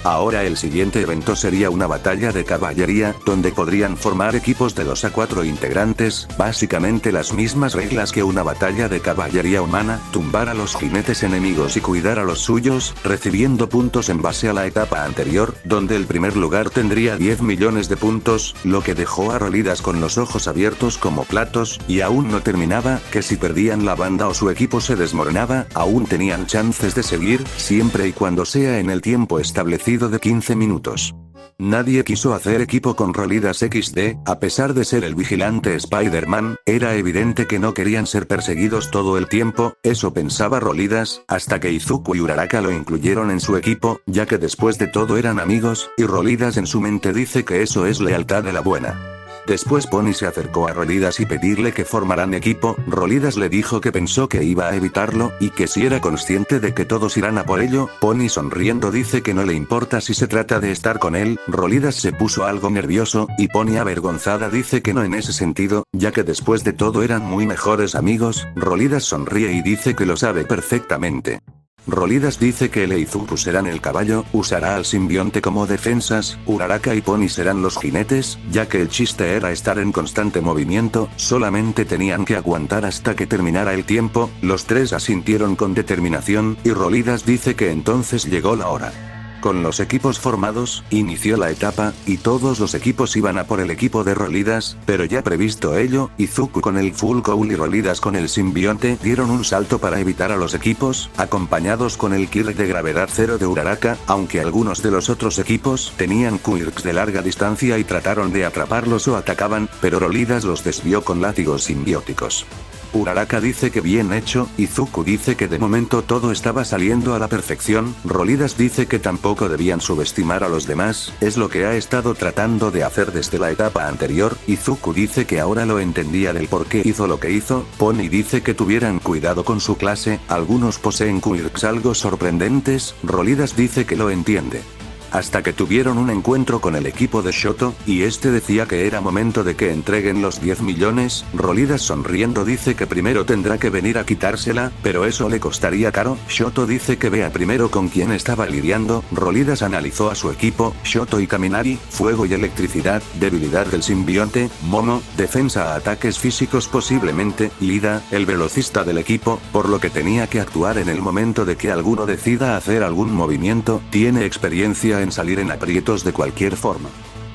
Ahora el siguiente evento sería una batalla de caballería, donde podrían formar equipos de 2 a 4 integrantes, básicamente las mismas reglas que una batalla de caballería humana, tumbar a los jinetes enemigos y cuidar a los suyos, recibiendo puntos en base a la etapa anterior, donde el primer lugar tendría 10 millones de puntos, lo que dejó a Rolidas con los ojos abiertos como platos, y aún no terminaba, que si perdían la banda o su equipo se desmoronaba, aún tenían chances de seguir, siempre y cuando sea en el tiempo establecido de 15 minutos. Nadie quiso hacer equipo con Rolidas XD, a pesar de ser el vigilante Spider-Man, era evidente que no querían ser perseguidos todo el tiempo, eso pensaba Rolidas, hasta que Izuku y Uraraka lo incluyeron en su equipo, ya que después de todo eran amigos, y Rolidas en su mente dice que eso es lealtad de la buena. Después Pony se acercó a Rolidas y pedirle que formaran equipo. Rolidas le dijo que pensó que iba a evitarlo, y que si era consciente de que todos irán a por ello. Pony sonriendo dice que no le importa si se trata de estar con él. Rolidas se puso algo nervioso, y Pony avergonzada dice que no en ese sentido, ya que después de todo eran muy mejores amigos. Rolidas sonríe y dice que lo sabe perfectamente. Rolidas dice que él e Izuku serán el caballo, usará al simbionte como defensas, Uraraka y Pony serán los jinetes, ya que el chiste era estar en constante movimiento, solamente tenían que aguantar hasta que terminara el tiempo. Los tres asintieron con determinación, y Rolidas dice que entonces llegó la hora. Con los equipos formados, inició la etapa, y todos los equipos iban a por el equipo de Rolidas, pero ya previsto ello, Izuku con el Full Cowl y Rolidas con el simbionte dieron un salto para evitar a los equipos, acompañados con el Quirk de gravedad cero de Uraraka, aunque algunos de los otros equipos tenían Quirks de larga distancia y trataron de atraparlos o atacaban, pero Rolidas los desvió con látigos simbióticos. Uraraka dice que bien hecho, Izuku dice que de momento todo estaba saliendo a la perfección, Rolidas dice que tampoco debían subestimar a los demás, es lo que ha estado tratando de hacer desde la etapa anterior. Izuku dice que ahora lo entendía del por qué hizo lo que hizo. Pony dice que tuvieran cuidado con su clase, algunos poseen quirks algo sorprendentes. Rolidas dice que lo entiende. Hasta que tuvieron un encuentro con el equipo de Shoto, y este decía que era momento de que entreguen los 10 millones, Rolidas sonriendo dice que primero tendrá que venir a quitársela, pero eso le costaría caro. Shoto dice que vea primero con quién estaba lidiando. Rolidas analizó a su equipo, Shoto y Kaminari, fuego y electricidad, debilidad del simbionte, Momo, defensa a ataques físicos posiblemente, Lida, el velocista del equipo, por lo que tenía que actuar en el momento de que alguno decida hacer algún movimiento, tiene experiencia en salir en aprietos de cualquier forma.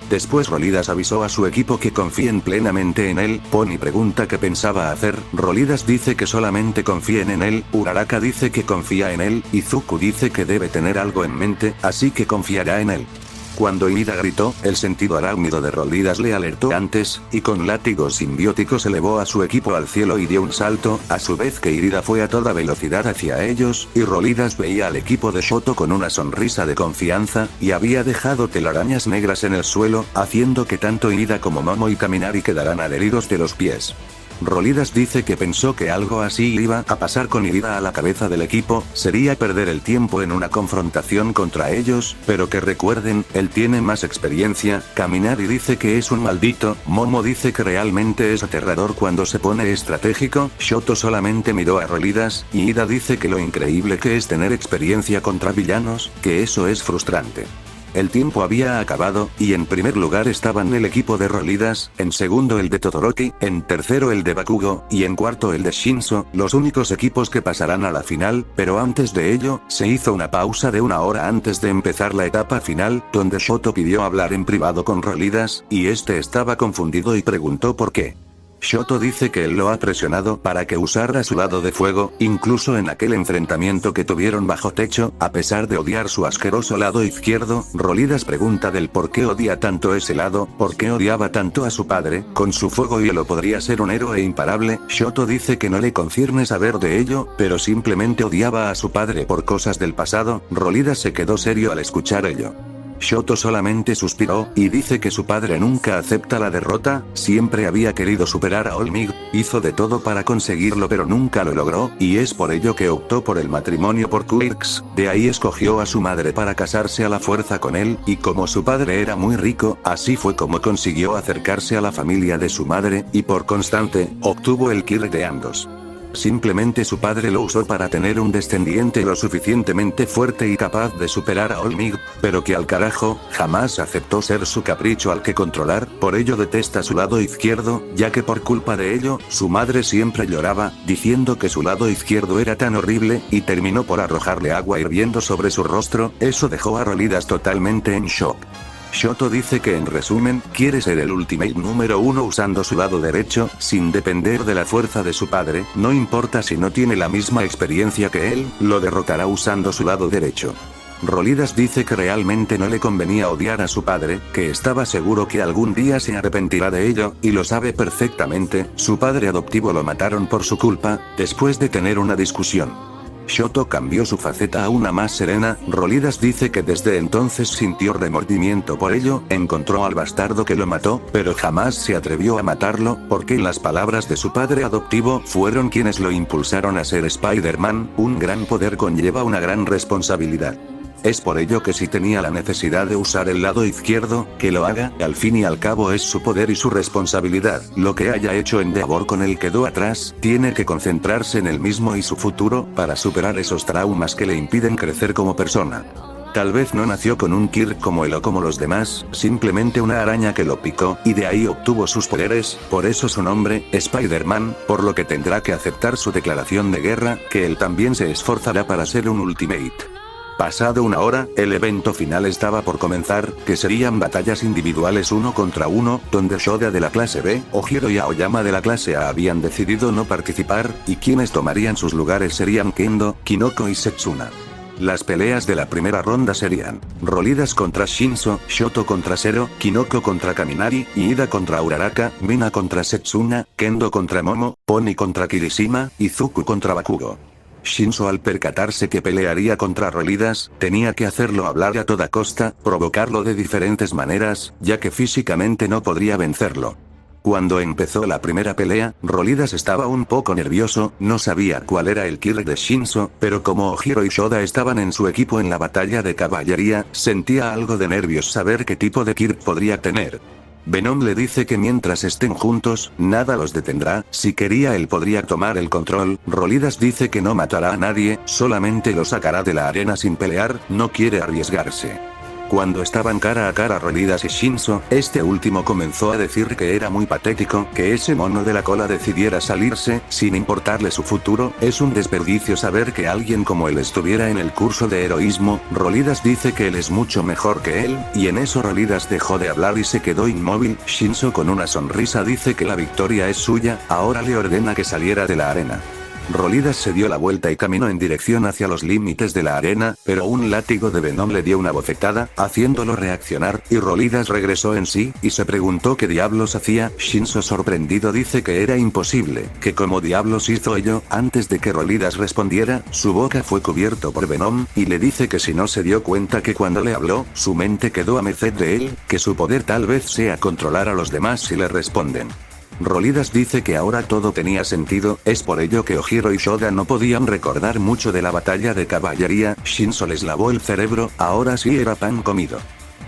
Después Rolidas avisó a su equipo que confíen plenamente en él. Pony pregunta qué pensaba hacer, Rolidas dice que solamente confíen en él, Uraraka dice que confía en él, Izuku dice que debe tener algo en mente, así que confiará en él. Cuando Ida gritó, el sentido arácnido de Rolidas le alertó antes, y con látigos simbióticos elevó a su equipo al cielo y dio un salto, a su vez que Ida fue a toda velocidad hacia ellos, y Rolidas veía al equipo de Shoto con una sonrisa de confianza, y había dejado telarañas negras en el suelo, haciendo que tanto Ida como Momo y Kaminari quedaran adheridos de los pies. Rolidas dice que pensó que algo así iba a pasar con ida a la cabeza del equipo, sería perder el tiempo en una confrontación contra ellos, pero que recuerden, él tiene más experiencia, caminar y dice que es un maldito. Momo dice que realmente es aterrador cuando se pone estratégico. Shoto solamente miró a Rolidas, y Ida dice que lo increíble que es tener experiencia contra villanos, que eso es frustrante. El tiempo había acabado, y en primer lugar estaban el equipo de Rolidas, en segundo el de Todoroki, en tercero el de Bakugo, y en cuarto el de Shinso, los únicos equipos que pasarán a la final, pero antes de ello, se hizo una pausa de 1 hora antes de empezar la etapa final, donde Shoto pidió hablar en privado con Rolidas, y este estaba confundido y preguntó por qué. Shoto dice que él lo ha presionado para que usara su lado de fuego, incluso en aquel enfrentamiento que tuvieron bajo techo, a pesar de odiar su asqueroso lado izquierdo. Rolidas pregunta del por qué odia tanto ese lado, por qué odiaba tanto a su padre, con su fuego y hielo podría ser un héroe imparable. Shoto dice que no le concierne saber de ello, pero simplemente odiaba a su padre por cosas del pasado. Rolidas se quedó serio al escuchar ello. Shoto solamente suspiró, y dice que su padre nunca acepta la derrota, siempre había querido superar a Olmig, hizo de todo para conseguirlo pero nunca lo logró, y es por ello que optó por el matrimonio por Quirks, de ahí escogió a su madre para casarse a la fuerza con él, y como su padre era muy rico, así fue como consiguió acercarse a la familia de su madre, y por constante, obtuvo el Quirk de ambos. Simplemente su padre lo usó para tener un descendiente lo suficientemente fuerte y capaz de superar a Olmig, pero que al carajo, jamás aceptó ser su capricho al que controlar, por ello detesta su lado izquierdo, ya que por culpa de ello, su madre siempre lloraba, diciendo que su lado izquierdo era tan horrible, y terminó por arrojarle agua hirviendo sobre su rostro. Eso dejó a Rolidas totalmente en shock. Shoto dice que en resumen, quiere ser el Ultimate número 1 usando su lado derecho, sin depender de la fuerza de su padre, no importa si no tiene la misma experiencia que él, lo derrotará usando su lado derecho. Rolidas dice que realmente no le convenía odiar a su padre, que estaba seguro que algún día se arrepentirá de ello, y lo sabe perfectamente, su padre adoptivo lo mataron por su culpa, después de tener una discusión. Shoto cambió su faceta a una más serena. Rolidas dice que desde entonces sintió remordimiento por ello, encontró al bastardo que lo mató, pero jamás se atrevió a matarlo, porque en las palabras de su padre adoptivo, fueron quienes lo impulsaron a ser Spider-Man. Un gran poder conlleva una gran responsabilidad. Es por ello que si tenía la necesidad de usar el lado izquierdo, que lo haga, al fin y al cabo es su poder y su responsabilidad. Lo que haya hecho Endeavor con él quedó atrás, tiene que concentrarse en él mismo y su futuro, para superar esos traumas que le impiden crecer como persona. Tal vez no nació con un Kirk como él o como los demás, simplemente una araña que lo picó, y de ahí obtuvo sus poderes, por eso su nombre, Spider-Man, por lo que tendrá que aceptar su declaración de guerra, que él también se esforzará para ser un Ultimate. Pasado 1 hora, el evento final estaba por comenzar, que serían batallas individuales 1 contra 1, donde Shoda de la clase B, Ojiro y Aoyama de la clase A habían decidido no participar, y quienes tomarían sus lugares serían Kendo, Kinoko y Setsuna. Las peleas de la primera ronda serían Rolidas contra Shinso, Shoto contra Zero, Kinoko contra Kaminari, y Ida contra Uraraka, Mina contra Setsuna, Kendo contra Momo, Pony contra Kirishima, y Zuku contra Bakugo. Shinso, al percatarse que pelearía contra Rolidas, tenía que hacerlo hablar a toda costa, provocarlo de diferentes maneras, ya que físicamente no podría vencerlo. Cuando empezó la primera pelea, Rolidas estaba un poco nervioso, no sabía cuál era el Kirk de Shinso, pero como Ojiro y Shoda estaban en su equipo en la batalla de caballería, sentía algo de nervios saber qué tipo de Kirk podría tener. Venom le dice que mientras estén juntos, nada los detendrá. Si quería él podría tomar el control. Rolidas dice que no matará a nadie, solamente lo sacará de la arena sin pelear, no quiere arriesgarse. Cuando estaban cara a cara Rolidas y Shinso, este último comenzó a decir que era muy patético que ese mono de la cola decidiera salirse, sin importarle su futuro. Es un desperdicio saber que alguien como él estuviera en el curso de heroísmo. Rolidas dice que él es mucho mejor que él, y en eso Rolidas dejó de hablar y se quedó inmóvil. Shinso con una sonrisa dice que la victoria es suya, ahora le ordena que saliera de la arena. Rolidas se dio la vuelta y caminó en dirección hacia los límites de la arena, pero un látigo de Venom le dio una bofetada, haciéndolo reaccionar, y Rolidas regresó en sí, y se preguntó qué diablos hacía. Shinso sorprendido dice que era imposible, que cómo diablos hizo ello. Antes de que Rolidas respondiera, su boca fue cubierto por Venom, y le dice que si no se dio cuenta que cuando le habló, su mente quedó a merced de él, que su poder tal vez sea controlar a los demás si le responden. Rolidas dice que ahora todo tenía sentido, es por ello que Ojiro y Shoda no podían recordar mucho de la batalla de caballería, Shinzo les lavó el cerebro, ahora sí era pan comido.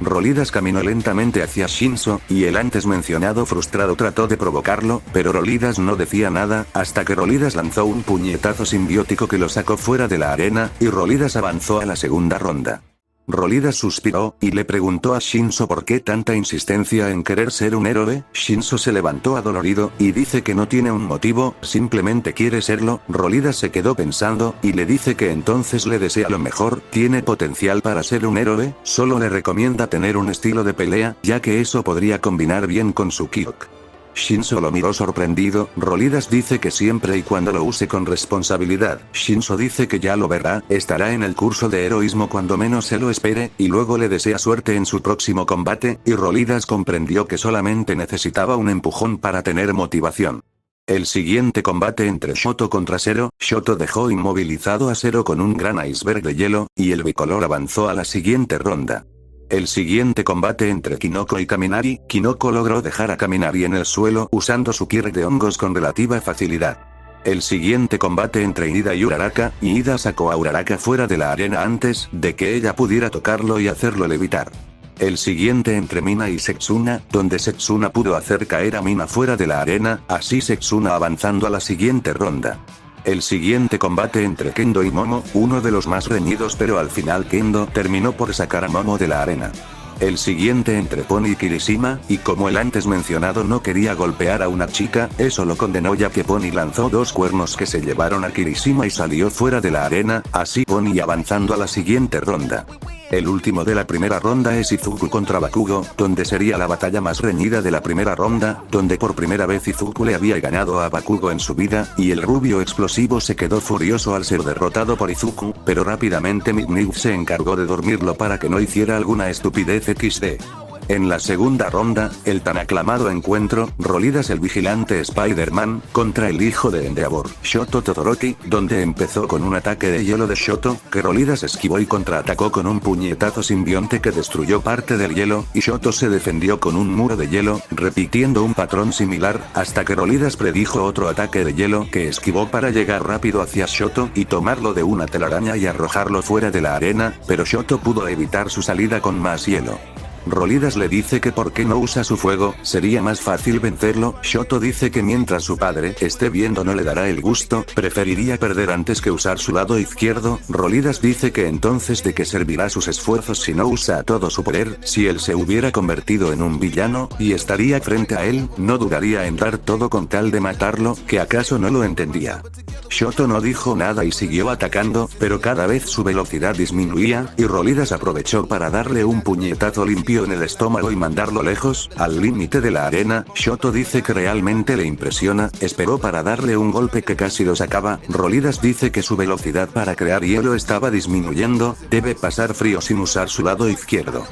Rolidas caminó lentamente hacia Shinzo, y el antes mencionado frustrado trató de provocarlo, pero Rolidas no decía nada, hasta que Rolidas lanzó un puñetazo simbiótico que lo sacó fuera de la arena, y Rolidas avanzó a la segunda ronda. Rolidas suspiró, y le preguntó a Shinzo por qué tanta insistencia en querer ser un héroe. Shinzo se levantó adolorido, y dice que no tiene un motivo, simplemente quiere serlo. Rolidas se quedó pensando, y le dice que entonces le desea lo mejor, tiene potencial para ser un héroe, solo le recomienda tener un estilo de pelea, ya que eso podría combinar bien con su Kyok. Shinzo lo miró sorprendido, Rolidas dice que siempre y cuando lo use con responsabilidad. Shinzo dice que ya lo verá, estará en el curso de heroísmo cuando menos se lo espere, y luego le desea suerte en su próximo combate, y Rolidas comprendió que solamente necesitaba un empujón para tener motivación. El siguiente combate entre Shoto contra Zero, Shoto dejó inmovilizado a Zero con un gran iceberg de hielo, y el bicolor avanzó a la siguiente ronda. El siguiente combate entre Kinoko y Kaminari, Kinoko logró dejar a Kaminari en el suelo usando su Kirk de hongos con relativa facilidad. El siguiente combate entre Ida y Uraraka, Ida sacó a Uraraka fuera de la arena antes de que ella pudiera tocarlo y hacerlo levitar. El siguiente entre Mina y Setsuna, donde Setsuna pudo hacer caer a Mina fuera de la arena, así Setsuna avanzando a la siguiente ronda. El siguiente combate entre Kendo y Momo, uno de los más reñidos, pero al final Kendo terminó por sacar a Momo de la arena. El siguiente entre Pony y Kirishima, y como el antes mencionado no quería golpear a una chica, eso lo condenó ya que Pony lanzó dos cuernos que se llevaron a Kirishima y salió fuera de la arena, así Pony avanzando a la siguiente ronda. El último de la primera ronda es Izuku contra Bakugo, donde sería la batalla más reñida de la primera ronda, donde por primera vez Izuku le había ganado a Bakugo en su vida, y el rubio explosivo se quedó furioso al ser derrotado por Izuku, pero rápidamente Midnight se encargó de dormirlo para que no hiciera alguna estupidez XD. En la segunda ronda, el tan aclamado encuentro, Rolidas el vigilante Spider-Man, contra el hijo de Endeavor, Shoto Todoroki, donde empezó con un ataque de hielo de Shoto, que Rolidas esquivó y contraatacó con un puñetazo simbionte que destruyó parte del hielo, y Shoto se defendió con un muro de hielo, repitiendo un patrón similar, hasta que Rolidas predijo otro ataque de hielo que esquivó para llegar rápido hacia Shoto y tomarlo de una telaraña y arrojarlo fuera de la arena, pero Shoto pudo evitar su salida con más hielo. Rolidas le dice que por qué no usa su fuego, sería más fácil vencerlo. Shoto dice que mientras su padre esté viendo no le dará el gusto, preferiría perder antes que usar su lado izquierdo. Rolidas dice que entonces de qué servirá sus esfuerzos si no usa todo su poder, si él se hubiera convertido en un villano, y estaría frente a él, no dudaría en dar todo con tal de matarlo, que acaso no lo entendía. Shoto no dijo nada y siguió atacando, pero cada vez su velocidad disminuía, y Rolidas aprovechó para darle un puñetazo limpio en el estómago y mandarlo lejos, al límite de la arena. Shoto dice que realmente le impresiona, esperó para darle un golpe que casi lo sacaba. Rolidas dice que su velocidad para crear hielo estaba disminuyendo, debe pasar frío sin usar su lado izquierdo.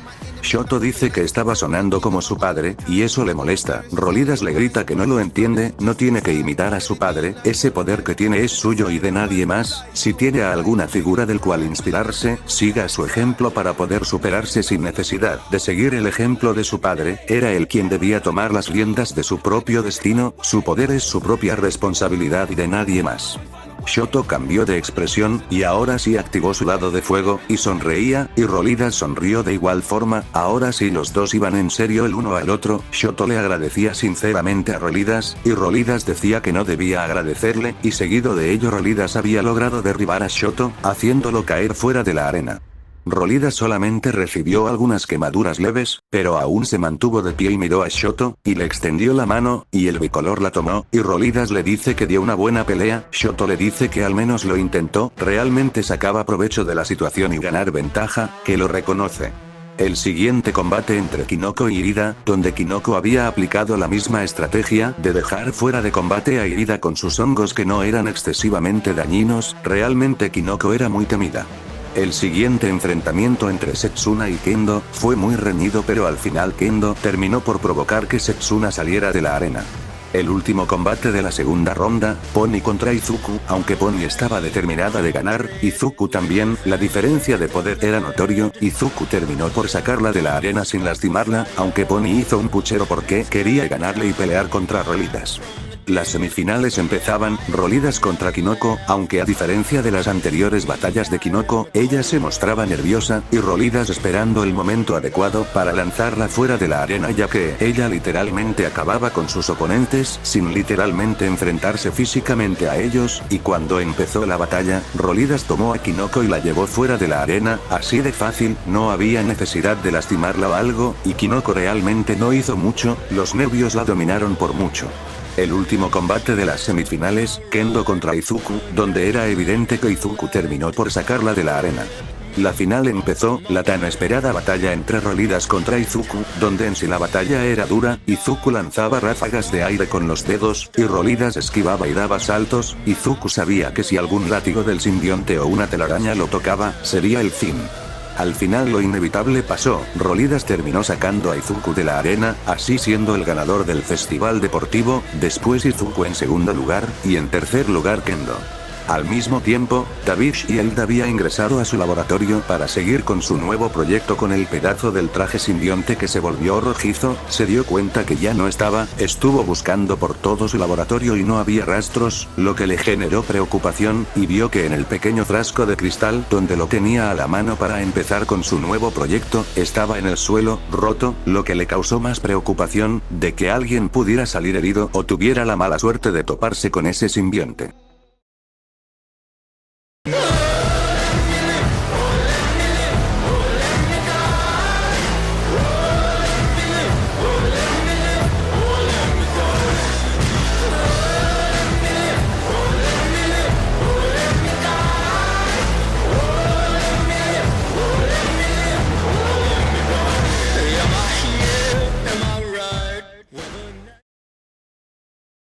Shoto dice que estaba sonando como su padre, y eso le molesta. Rolidas le grita que no lo entiende, no tiene que imitar a su padre, ese poder que tiene es suyo y de nadie más. Si tiene a alguna figura del cual inspirarse, siga su ejemplo para poder superarse sin necesidad de seguir el ejemplo de su padre. Era él quien debía tomar las riendas de su propio destino, su poder es su propia responsabilidad y de nadie más. Shoto cambió de expresión, y ahora sí activó su lado de fuego, y sonreía, y Rolidas sonrió de igual forma. Ahora sí los dos iban en serio el uno al otro. Shoto le agradecía sinceramente a Rolidas, y Rolidas decía que no debía agradecerle, y seguido de ello Rolidas había logrado derribar a Shoto, haciéndolo caer fuera de la arena. Rolidas solamente recibió algunas quemaduras leves, pero aún se mantuvo de pie y miró a Shoto, y le extendió la mano, y el bicolor la tomó, y Rolidas le dice que dio una buena pelea. Shoto le dice que al menos lo intentó, realmente sacaba provecho de la situación y ganar ventaja, que lo reconoce. El siguiente combate entre Kinoko y Irida, donde Kinoko había aplicado la misma estrategia de dejar fuera de combate a Irida con sus hongos que no eran excesivamente dañinos, realmente Kinoko era muy temida. El siguiente enfrentamiento entre Setsuna y Kendo fue muy reñido, pero al final Kendo terminó por provocar que Setsuna saliera de la arena. El último combate de la segunda ronda, Pony contra Izuku, aunque Pony estaba determinada de ganar, Izuku también, la diferencia de poder era notorio, Izuku terminó por sacarla de la arena sin lastimarla, aunque Pony hizo un puchero porque quería ganarle y pelear contra Rolidas. Las semifinales empezaban, Rolidas contra Kinoko, aunque a diferencia de las anteriores batallas de Kinoko, ella se mostraba nerviosa, y Rolidas esperando el momento adecuado para lanzarla fuera de la arena ya que ella literalmente acababa con sus oponentes sin literalmente enfrentarse físicamente a ellos, y cuando empezó la batalla, Rolidas tomó a Kinoko y la llevó fuera de la arena, así de fácil, no había necesidad de lastimarla o algo, y Kinoko realmente no hizo mucho, los nervios la dominaron por mucho. El último combate de las semifinales, Kendo contra Izuku, donde era evidente que Izuku terminó por sacarla de la arena. La final empezó, la tan esperada batalla entre Rolidas contra Izuku, donde en sí la batalla era dura, Izuku lanzaba ráfagas de aire con los dedos, y Rolidas esquivaba y daba saltos, Izuku sabía que si algún látigo del simbionte o una telaraña lo tocaba, sería el fin. Al final lo inevitable pasó, Rolidas terminó sacando a Izuku de la arena, así siendo el ganador del festival deportivo, después Izuku en segundo lugar, y en tercer lugar Kendo. Al mismo tiempo, David Shield había ingresado a su laboratorio para seguir con su nuevo proyecto con el pedazo del traje simbionte que se volvió rojizo, se dio cuenta que ya no estaba, estuvo buscando por todo su laboratorio y no había rastros, lo que le generó preocupación, y vio que en el pequeño frasco de cristal donde lo tenía a la mano para empezar con su nuevo proyecto, estaba en el suelo, roto, lo que le causó más preocupación, de que alguien pudiera salir herido o tuviera la mala suerte de toparse con ese simbionte.